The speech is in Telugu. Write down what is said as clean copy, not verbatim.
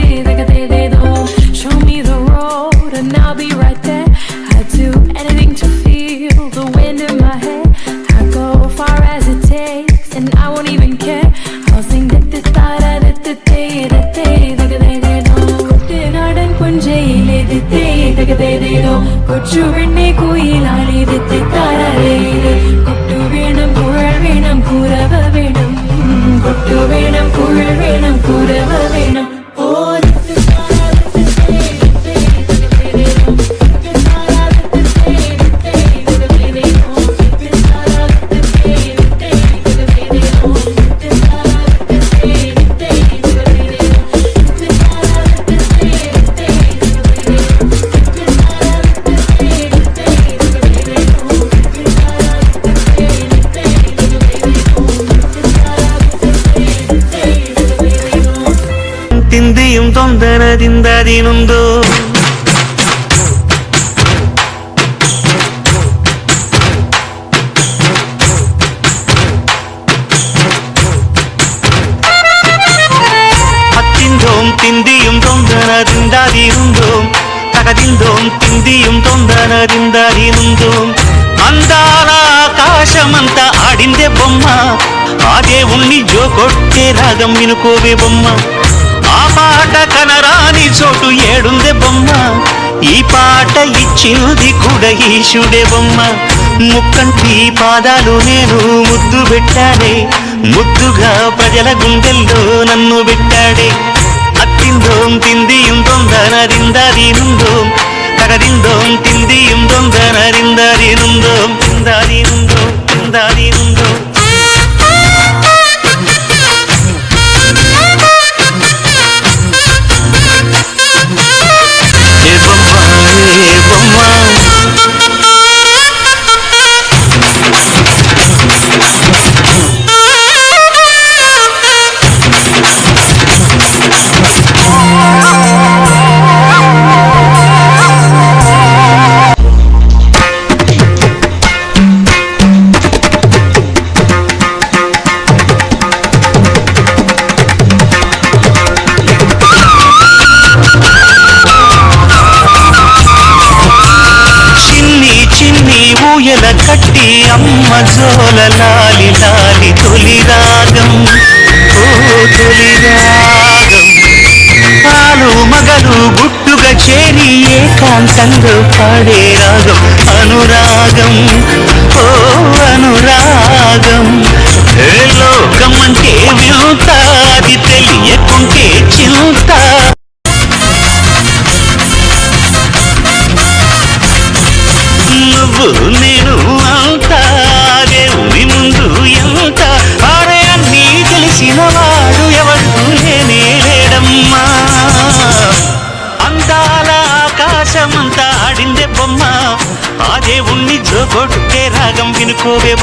Show me the road and I'll be right there. I'd do anything to feel the wind in my hair. I'll go far as it takes and I won't even care. I'll sing കുട്ടനാടൻ പുഞ്ചയിലെ കൊച്ചു പെണ്ണെ കുയിലാളി കൊട്ടു വേണം കുഴൽ വേണം കുരവ വേണം കൊട്ടു വേണം കുഴൽ വേണം കുരവ വേണം ഓ ತಿಂದಿയും ತೊಂದರದಿಂದದಿನುಂದು ಹತ್ತಿಂದೋಂ ತಿಂದಿയും ತೊಂದರದಿಂದದಿನುಂದು ತಗದಿಂದೋಂ ತಿಂದಿയും ತೊಂದರದಿಂದದಿನುಂದು అందాల ఆకాశమంతా ఆడిందే బొమ్మ ఆదే ఉన్ని జో కొట్టే రాగం వినుకోవే బొమ్మ ఆ పాట కనరాని చోటు ఏడుందే బొమ్మ ఈ పాట ఇచ్చినది కూడా ఈశుడే బొమ్మ ముక్కంటి పాదాలు నేను ముద్దు పెట్టాడే ముద్దుగా ప్రజల గుండెల్లో నన్ను పెట్టాడే అత్తిందోం తిందిயும் తొందరದಿಂదదినుందోం తగదిందోం తిందిയും తొందరದಿಂదదినుందోం తిందదినుందోం తిందదినుందోం ఊయల కట్టి అమ్మ జోల లాలి లాలి తొలి రాగం ఓ తొలి రాగం పాలు మగలు గుట్టుగా చేరి ఏకాంతంగా పాడే రాగం అనురాగం ఓ అనురాగం ఏ లోకం అంటే వింత అది తెలియకుంటే చింత నేను అంతా దేవుని ముందు ఎంత అరే అన్నీ తెలిసిన వాడు ఎవరు నేనే లేడమ్మా అందాల ఆకాశమంతా ఆడిందే బొమ్మ ఆ దేవుణ్ణి జోగొట్టే రాగం వినుకోవే